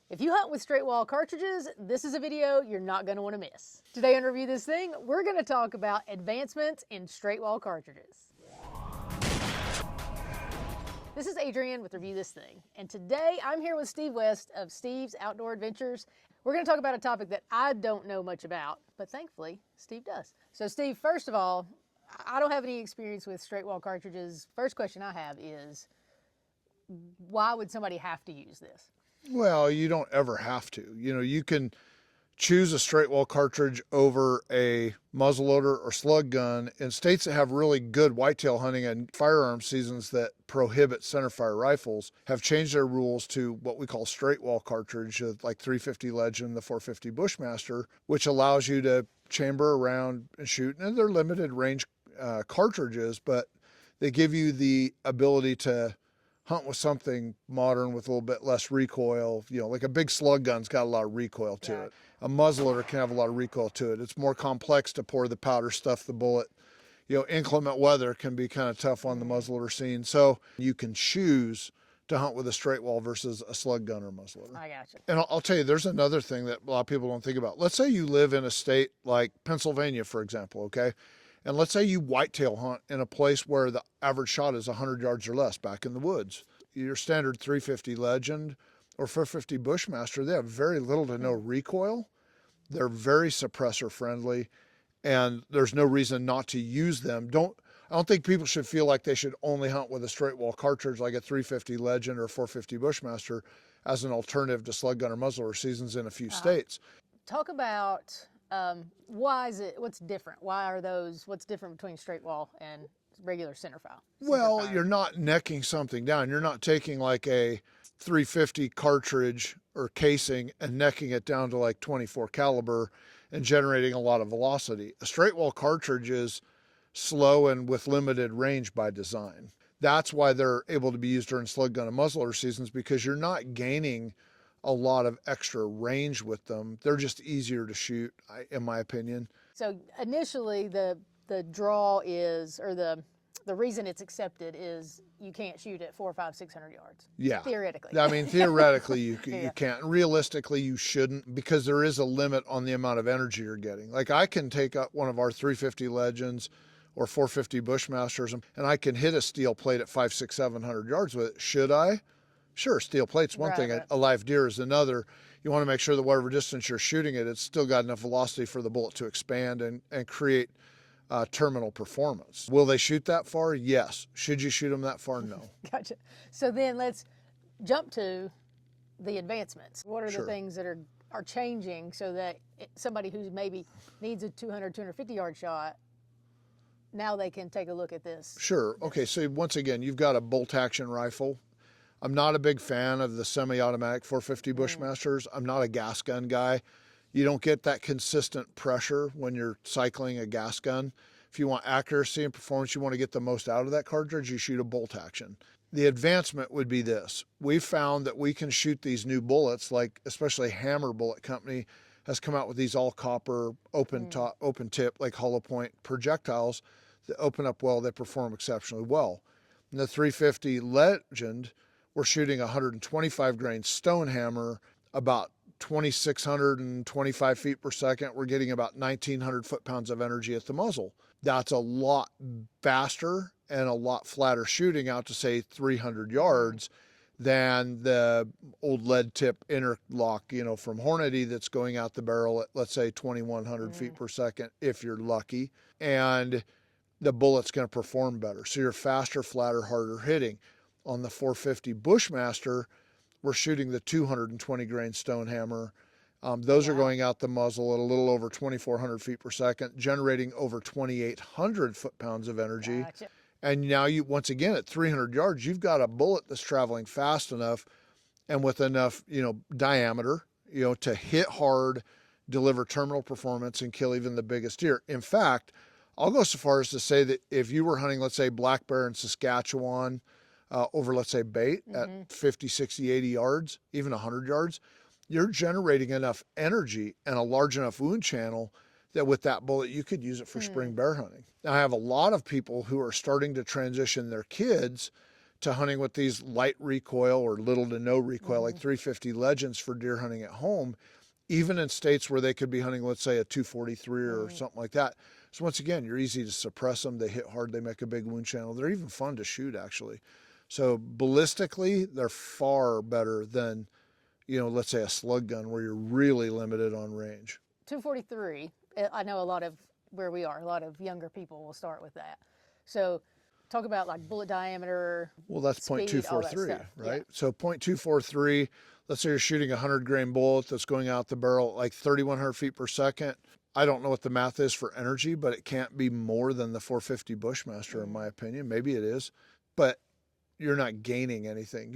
If you hunt with straight wall cartridges, this is a video you're not going to want to miss. Today on Review This Thing, we're going to talk about advancements in straight wall cartridges. This is Adrienne with Review This Thing, and today I'm here with Steve West of Steve's Outdoor Adventures. We're going to talk about a topic that I don't know much about, but thankfully Steve does. So Steve, first of all, I don't have any experience with straight wall cartridges. First question I have is, why would somebody have to use this? Well, you don't ever have to. You know, you can choose a straight wall cartridge over a muzzleloader or slug gun. In states that have really good whitetail hunting and firearm seasons that prohibit centerfire rifles have changed their rules to what we call straight wall cartridge, like 350 Legend, the 450 Bushmaster, which allows you to chamber around and shoot. And they're limited range cartridges, but they give you the ability to hunt with something modern with a little bit less recoil. You know, like a big slug gun's got a lot of recoil to it. A muzzleloader can have a lot of recoil to it. It's more complex to pour the powder, stuff the bullet. You know, inclement weather can be kind of tough on the muzzleloader scene. So you can choose to hunt with a straight wall versus a slug gun or muzzleloader. I gotcha. And I'll tell you, there's another thing that a lot of people don't think about. Let's say you live in a state like Pennsylvania, for example, okay? And let's say you whitetail hunt in a place where the average shot is 100 yards or less back in the woods. Your standard 350 Legend or 450 Bushmaster, they have very little to no recoil. They're very suppressor friendly, and there's no reason not to use them. I don't think people should feel like they should only hunt with a straight wall cartridge like a 350 Legend or 450 Bushmaster as an alternative to slug gun or muzzleloader seasons in a few states. Talk about what's different? What's different between straight wall and regular centerfire? Well, you're not necking something down. You're not taking like a 350 cartridge or casing and necking it down to like 24 caliber and generating a lot of velocity. A straight wall cartridge is slow and with limited range by design. That's why they're able to be used during slug gun and muzzleloader seasons, because you're not gaining a lot of extra range with them. They're just easier to shoot, in my opinion. So initially the draw is, or the reason it's accepted is you can't shoot at 400, 500, 600 yards. Yeah. Theoretically. I mean, theoretically you can't. Realistically, you shouldn't, because there is a limit on the amount of energy you're getting. Like I can take up one of our 350 Legends or 450 Bushmasters and I can hit a steel plate at 500, 600, 700 yards with it. Should I? Sure, steel plate's one thing, a live deer is another. You want to make sure that whatever distance you're shooting it, it's still got enough velocity for the bullet to expand and create terminal performance. Will they shoot that far? Yes. Should you shoot them that far? No. Gotcha. So then let's jump to the advancements. What are the things that are changing so that somebody who maybe needs a 200, 250 yard shot, now they can take a look at this? Sure. Okay, so once again, you've got a bolt action rifle. I'm not a big fan of the semi-automatic 450 Bushmasters. I'm not a gas gun guy. You don't get that consistent pressure when you're cycling a gas gun. If you want accuracy and performance, you want to get the most out of that cartridge, you shoot a bolt action. The advancement would be this. We've found that we can shoot these new bullets, like especially Hammer Bullet Company has come out with these all copper, open tip, like hollow point projectiles that open up well, they perform exceptionally well. And the 350 Legend, we're shooting 125 grain stone hammer, about 2,625 feet per second. We're getting about 1,900 foot-pounds of energy at the muzzle. That's a lot faster and a lot flatter shooting out to, say, 300 yards than the old lead tip interlock, you know, from Hornady that's going out the barrel at, let's say, 2,100 feet per second, if you're lucky. And the bullet's going to perform better. So you're faster, flatter, harder hitting. On the 450 Bushmaster, we're shooting the 220 grain stone hammer. Those are going out the muzzle at a little over 2,400 feet per second, generating over 2,800 foot-pounds of energy. Gotcha. And now you, once again, at 300 yards, you've got a bullet that's traveling fast enough and with enough, you know, diameter, you know, to hit hard, deliver terminal performance, and kill even the biggest deer. In fact, I'll go so far as to say that if you were hunting, let's say, black bear in Saskatchewan, over, let's say, bait at 50, 60, 80 yards, even 100 yards, you're generating enough energy and a large enough wound channel that with that bullet, you could use it for spring bear hunting. Now, I have a lot of people who are starting to transition their kids to hunting with these light recoil or little to no recoil, like 350 Legends for deer hunting at home, even in states where they could be hunting, let's say, a 243 or something like that. So once again, you're easy to suppress them. They hit hard. They make a big wound channel. They're even fun to shoot, actually. So ballistically, they're far better than, let's say a slug gun where you're really limited on range. 243, I know a lot of younger people will start with that. So talk about like bullet diameter. Well, that's speed, .243, right? Yeah. So .243, let's say you're shooting a 100-grain bullet that's going out the barrel at like 3,100 feet per second. I don't know what the math is for energy, but it can't be more than the 450 Bushmaster, in my opinion. Maybe it is, but you're not gaining anything.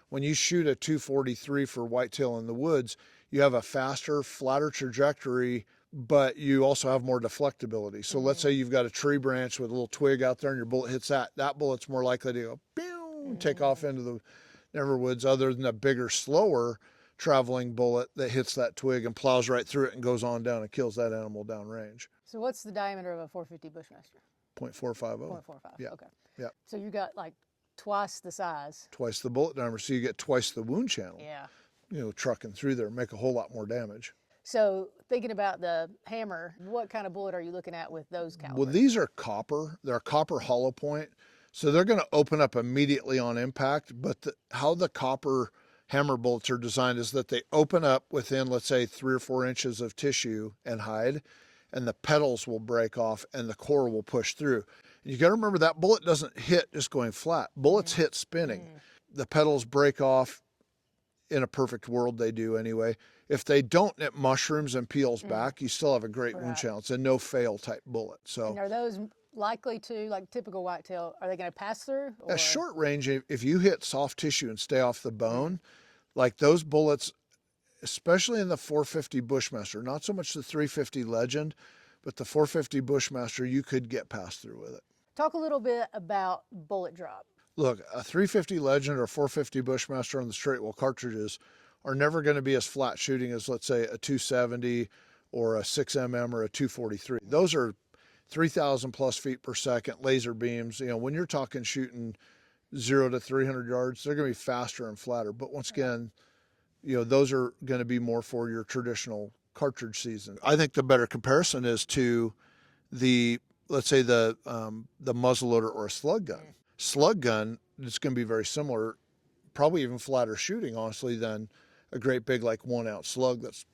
When you shoot a 243 for whitetail in the woods, you have a faster, flatter trajectory, but you also have more deflectability. So let's say you've got a tree branch with a little twig out there and your bullet hits that. That bullet's more likely to go, pew, take off into the never woods, other than a bigger, slower traveling bullet that hits that twig and plows right through it and goes on down and kills that animal downrange. So what's the diameter of a 450 Bushmaster? .450. 0.45. Yeah. Okay. Yeah. So you got like twice the size. Twice the bullet diameter, so you get twice the wound channel. Yeah. Trucking through there, make a whole lot more damage. So thinking about the hammer, what kind of bullet are you looking at with those calibers? Well, these are copper. They're copper hollow point. So they're going to open up immediately on impact, but how the copper hammer bullets are designed is that they open up within, let's say, 3 or 4 inches of tissue and hide, and the petals will break off and the core will push through. You got to remember that bullet doesn't hit just going flat. Bullets hit spinning. The petals break off. In a perfect world, they do anyway. If they don't, it mushrooms and peels back. You still have a great wound channel. It's a no-fail type bullet. So, and are those likely to, like typical whitetail, are they going to pass through? Or? At short range, if you hit soft tissue and stay off the bone, like those bullets, especially in the 450 Bushmaster, not so much the 350 Legend, but the 450 Bushmaster, you could get passed through with it. Talk a little bit about bullet drop. Look, a 350 Legend or 450 Bushmaster on the straight wheel cartridges are never going to be as flat shooting as, let's say, a 270 or a 6mm or a 243. Those are 3,000 plus feet per second laser beams. When you're talking shooting 0 to 300 yards, they're going to be faster and flatter. But once again, those are going to be more for your traditional cartridge season. I think the better comparison is to let's say the muzzleloader or a slug gun. Slug gun, it's going to be very similar, probably even flatter shooting, honestly, than a great big, like 1 ounce slug that's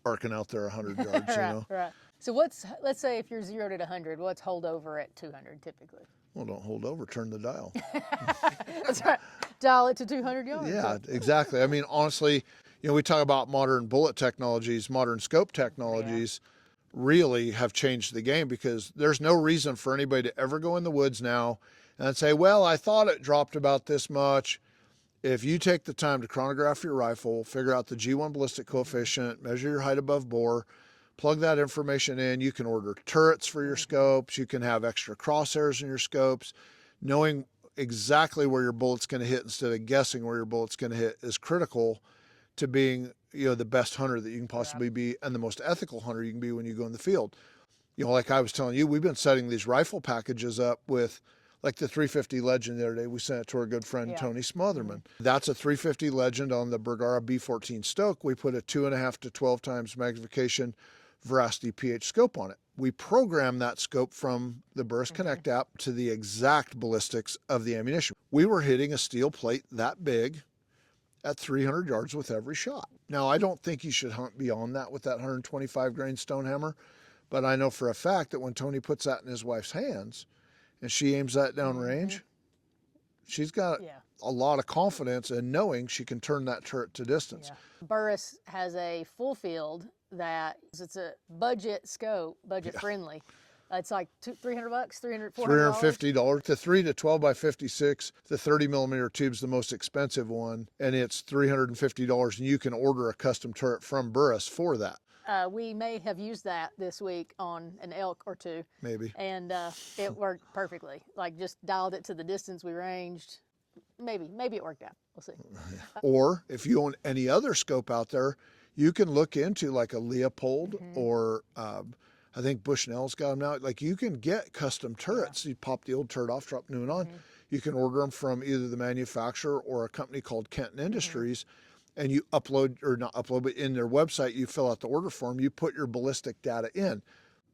arcing out there 100 yards, Right. So let's say if you're 0 to 100, what's hold over at 200 typically? Well, don't hold over, turn the dial. That's right. Dial it to 200 yards. Yeah, exactly. I mean, honestly, we talk about modern bullet technologies, modern scope technologies really have changed the game, because there's no reason for anybody to ever go in the woods now and say, well, I thought it dropped about this much. If you take the time to chronograph your rifle, figure out the G1 ballistic coefficient, measure your height above bore, plug that information in, you can order turrets for your scopes, you can have extra crosshairs in your scopes. Knowing exactly where your bullet's going to hit instead of guessing where your bullet's going to hit is critical to being, the best hunter that you can possibly be, and the most ethical hunter you can be when you go in the field. Like I was telling you, we've been setting these rifle packages up with, like the 350 Legend the other day. We sent it to our good friend Tony Smotherman. That's a 350 Legend on the Bergara B14 Stoke. We put a 2.5 to 12 times magnification Veracity PH scope on it. We programmed that scope from the Burris Connect app to the exact ballistics of the ammunition. We were hitting a steel plate that big at 300 yards with every shot. Now, I don't think you should hunt beyond that with that 125 grain stone hammer, but I know for a fact that when Tony puts that in his wife's hands and she aims that down range, she's got a lot of confidence in knowing she can turn that turret to distance. Burris has a full field it's a budget scope, budget friendly. It's like $300, $400. $350. The 3 to 12 by 56, the 30 millimeter tube's the most expensive one, and it's $350. And you can order a custom turret from Burris for that. We may have used that this week on an elk or two. Maybe. And it worked perfectly. Like just dialed it to the distance we ranged. Maybe it worked out. We'll see. Or if you own any other scope out there, you can look into like a Leopold or I think Bushnell's got them now. Like you can get custom turrets. You pop the old turret off, drop new one on. You can order them from either the manufacturer or a company called Kenton Industries, and you upload, or not upload, but in their website, you fill out the order form, you put your ballistic data in.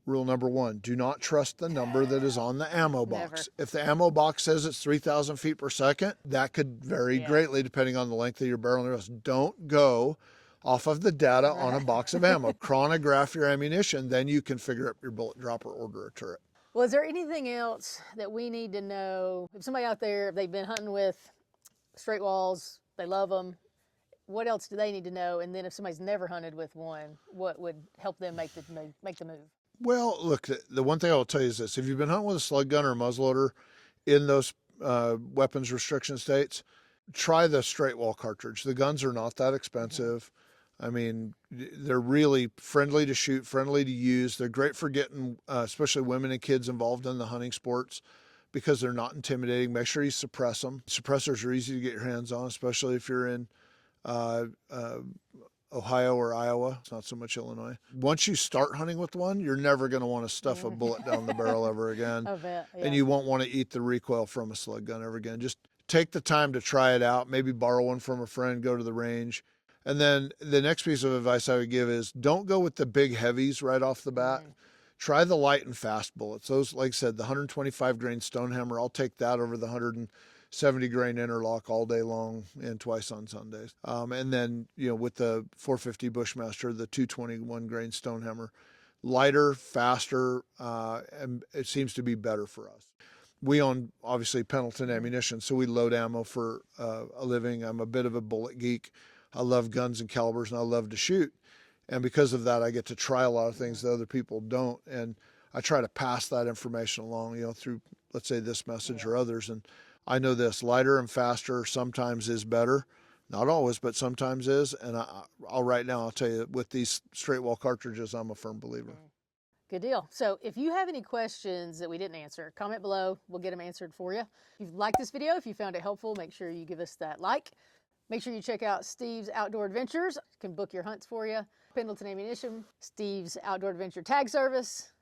Rule number one, do not trust the number that is on the ammo box. If the ammo box says it's 3,000 feet per second, that could vary greatly depending on the length of your barrel and the rest. Don't go off of the data on a box of ammo. Chronograph your ammunition, then you can figure out your bullet drop or order a turret. Well, is there anything else that we need to know? If somebody out there, if they've been hunting with straight walls, they love them, what else do they need to know? And then if somebody's never hunted with one, what would help them make the move? Well, look, the one thing I will tell you is this. If you've been hunting with a slug gun or a muzzleloader in those weapons restriction states, try the straight wall cartridge. The guns are not that expensive. I mean, they're really friendly to shoot, friendly to use. They're great for getting, especially women and kids involved in the hunting sports because they're not intimidating. Make sure you suppress them. Suppressors are easy to get your hands on, especially if you're in Ohio or Iowa. It's not so much Illinois. Once you start hunting with one, you're never going to want to stuff a bullet down the barrel ever again. I bet, yeah. And you won't want to eat the recoil from a slug gun ever again. Just take the time to try it out. Maybe borrow one from a friend, go to the range. And then the next piece of advice I would give is don't go with the big heavies right off the bat. Try the light and fast bullets. Those, like I said, the 125 grain Stonehammer, I'll take that over the 170 grain interlock all day long and twice on Sundays. And then, with the 450 Bushmaster, the 221 grain Stonehammer, lighter, faster, and it seems to be better for us. We own, obviously, Pendleton Ammunition, so we load ammo for a living. I'm a bit of a bullet geek. I love guns and calibers, and I love to shoot. And because of that, I get to try a lot of things that other people don't. And I try to pass that information along, through, let's say, this message or others. And I know this, lighter and faster sometimes is better. Not always, but sometimes is. And I'll tell you, with these straight wall cartridges, I'm a firm believer. Good deal. So if you have any questions that we didn't answer, comment below. We'll get them answered for you. If you liked this video, if you found it helpful, make sure you give us that like. Make sure you check out Steve's Outdoor Adventures. Can book your hunts for you. Pendleton Ammunition, Steve's Outdoor Adventure Tag Service,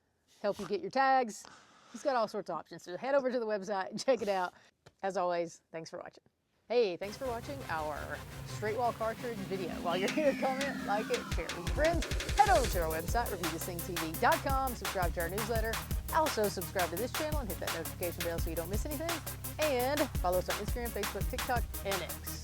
help you get your tags. He's got all sorts of options. So head over to the website and check it out. As always, thanks for watching. Hey, thanks for watching our straight wall cartridge video. While you're here, comment, like it, share it with your friends. Head over to our website, reviewthisthingtv.com. Subscribe to our newsletter. Also, subscribe to this channel and hit that notification bell so you don't miss anything. And follow us on Instagram, Facebook, TikTok, and X.